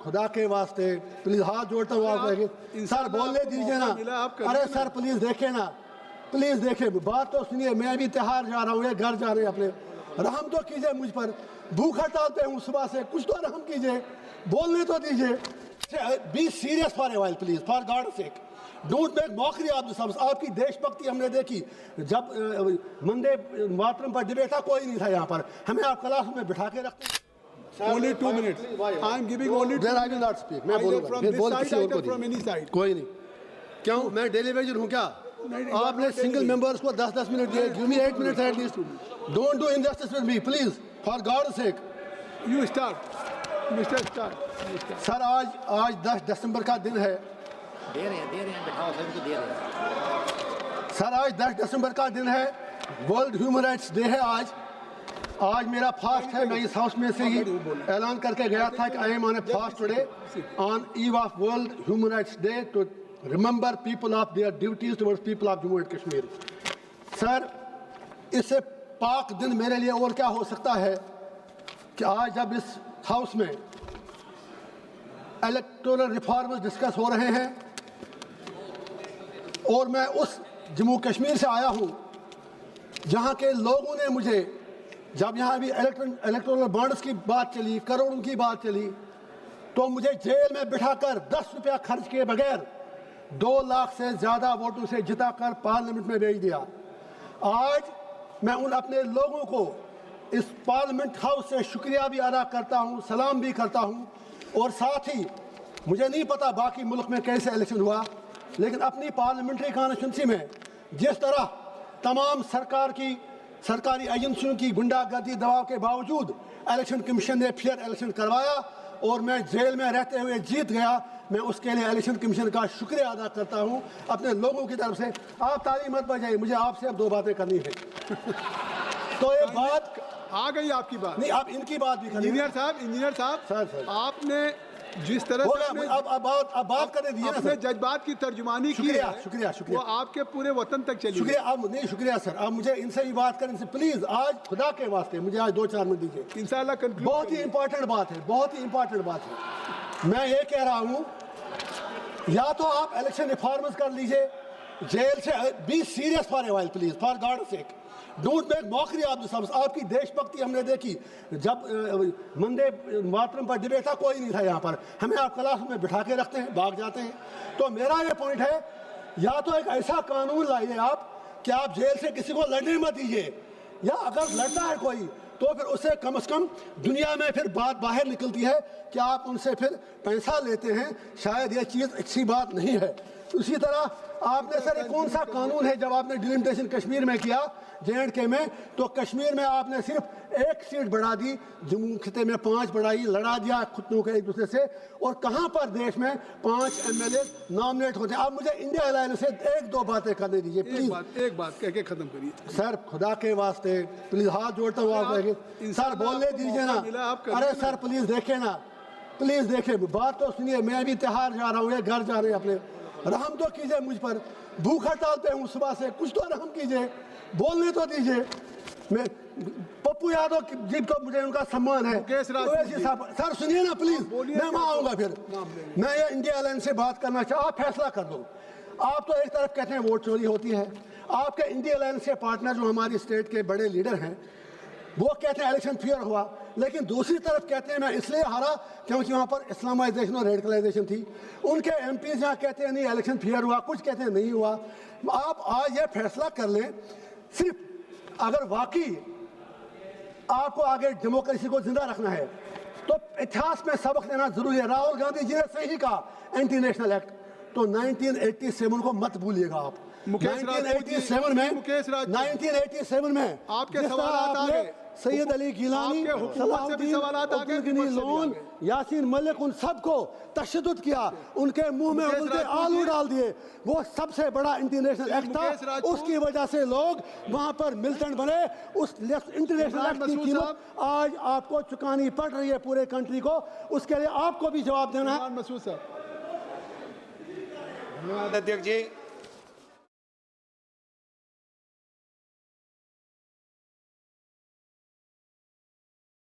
खुदा के वास्ते प्लीज हाथ जोड़ता हूँ आप सर बोलने दीजिए ना। अरे सर प्लीज देखे ना, प्लीज देखे, बात तो सुनिए। मैं भी त्योहार जा रहा हूँ, ये घर जा रहे हैं अपने, रहम तो कीजिए मुझ पर। भूख हड़ताल पे हूँ सुबह से, कुछ तो रहम कीजिए, बोलने तो दीजिए। Be serious for a while please, for God sake, don't make mockery of the सबस। आपकी देशभक्ति हमने देखी जब वंदे मातरम पर डिबेट था, कोई नहीं था यहाँ पर, हमें आप क्लास में बिठा के रखते हैं। Only 2 minutes. I am giving only 2 Then I will minutes. not speak. मैं बोलूँगा, From मैं this बोल side, किसी और को either from any side. कोई नहीं। क्यों मैं डेलीवेजन हूँ क्या? आपने सिंगल मेंबर्स को 10-10 मिनट दिए। Give me 8 minutes at least. Don't do injustice with me, please. For God's sake. You start, Mr. Start. Sir आज 10 दिसंबर का दिन है। दे रहे हैं बिठाओ, सभी को दे रहे हैं। सर आज 10 दिसंबर का दिन है, वर्ल्ड ह्यूमन राइट्स डे है आज मेरा फास्ट है। मैं इस हाउस में से ही ऐलान करके गया था कि I am on a fast today on eve of World Human Rights Day to remember people of their duties towards people of Jammu and Kashmir. Sir इससे पाक दिन मेरे लिए और क्या हो सकता है कि आज जब इस हाउस में इलेक्टोरल रिफॉर्म्स डिस्कस हो रहे हैं और मैं उस जम्मू कश्मीर से आया हूं जहां के लोगों ने मुझे, जब यहाँ अभी इलेक्टोरल बॉन्ड्स की बात चली, करोड़ों की बात चली, तो मुझे जेल में बिठाकर 10 रुपया खर्च किए बगैर 2 लाख से ज़्यादा वोटों से जिताकर पार्लियामेंट में भेज दिया। आज मैं उन अपने लोगों को इस पार्लियामेंट हाउस से शुक्रिया भी अदा करता हूँ, सलाम भी करता हूँ। और साथ ही मुझे नहीं पता बाकी मुल्क में कैसे इलेक्शन हुआ, लेकिन अपनी पार्लियामेंट्री कॉन्स्टिट्यूंसी में जिस तरह तमाम सरकारी एजेंसियों की गुंडागर्दी दबाव के बावजूद इलेक्शन कमीशन ने फेयर इलेक्शन करवाया और मैं जेल में रहते हुए जीत गया, मैं उसके लिए इलेक्शन कमीशन का शुक्रिया अदा करता हूं अपने लोगों की तरफ से। आप ताली मत बजाइए, मुझे आपसे अब 2 बातें करनी है। तो ये बात आ गई आपकी बात, नहीं, आप इनकी बात भी करें। इंजीनियर साहब सर आपने जिस तरह से अब बात करने दीजिए ना। अपने जज्बात की तर्जुमानी की है, शुक्रिया वो आपके पूरे वतन तक चली। शुक्रिया। आप नहीं, शुक्रिया सर, आप मुझे इनसे भी बात करें, इनसे प्लीज आज खुदा के वास्ते मुझे आज 2-4 मिनट दीजिए। इंशाल्लाह बहुत ही इंपॉर्टेंट बात है, बहुत ही इंपॉर्टेंट बात है। मैं ये कह रहा हूँ, या तो आप इलेक्शन रिफॉर्म्स कर लीजिए, जेल से be serious for a while please, for God sake, don't make mockery of the सबस। आपकी देशभक्ति हमने देखी जब वंदे मातरम पर डिबेट था, कोई नहीं था यहाँ पर, हमें आप क्लास में बिठा के रखते हैं, भाग जाते हैं। तो मेरा ये पॉइंट है, या तो एक ऐसा कानून लाइए आप कि आप जेल से किसी को लड़ने मत दीजिए, या अगर लड़ता है कोई तो फिर उसे कम से कम दुनिया में फिर बात बाहर निकलती है कि आप उनसे फिर पैसा लेते हैं। शायद ये चीज़ अच्छी बात नहीं है। उसी तरह आपने सर कौन सा कानून है, जब आपने डिलिमिटेशन कश्मीर में किया J&K में, तो कश्मीर में आपने सिर्फ 1 सीट बढ़ा दी, जम्मू खिते में 5 बढ़ाई, लड़ा दिया खुद को एक दूसरे से। और कहाँ पर देश में 5 MLA नॉमिनेट होते हैं। आप मुझे इंडिया अलायंस से 1-2 बातें करने दीजिए प्लीज। एक बात कह के खत्म करिए सर, खुदा के वास्ते प्लीज हाथ जोड़ता हूँ आप सर बोलने दीजिए ना। अरे सर प्लीज देखे ना, प्लीज देखे, बात तो सुनिए। मैं भी त्योहार जा रहा हूँ, ये घर जा रहे हैं अपने, रहम तो कीजिए मुझ पर। भूख हड़ताल पे हूँ सुबह से, कुछ तो रहम कीजिए, बोलने तो दीजिए। मैं पप्पू यादव जी को मुझे उनका सम्मान है। सर सुनिए ना प्लीज, मैं वहाँ आऊँगा फिर। मैं ये इंडिया अलायंस से बात करना चाहूँ, आप फैसला कर दो। आप तो एक तरफ कहते हैं वोट चोरी होती है, आपके इंडिया अलायंस के पार्टनर जो हमारी स्टेट के बड़े लीडर हैं वो कहते हैं इलेक्शन फेयर हुआ, लेकिन दूसरी तरफ कहते हैं मैं इसलिए हारा क्योंकि वहाँ पर इस्लामाइजेशन और रेडिकलाइजेशन थी। उनके MPs यहाँ कहते हैं नहीं इलेक्शन फेयर हुआ, कुछ कहते हैं नहीं हुआ। आप आज ये फैसला कर लें, सिर्फ अगर वाकई आपको आगे डेमोक्रेसी को जिंदा रखना है तो इतिहास में सबक लेना जरूरी है। राहुल गांधी जी ने सही कहा एंटी नेशनल एक्ट, तो 1987 को मत भूलिएगा आप। 1987 में आपके सवाल आ गए, सैयद अली गिलानी, लोन, यासीन मलिक, उन सबको तशद्दुद किया, उनके मुंह में उनके आलू डाल दिए। वो सबसे बड़ा इंटरनेशनल एक्ट था, उसकी वजह से लोग वहां पर मिलिटेंट बने। उस इंटरनेशनल एक्ट की कीमत आज आपको चुकानी पड़ रही है पूरे कंट्री को, उसके लिए आपको भी जवाब देना है। अध्यक्ष जी।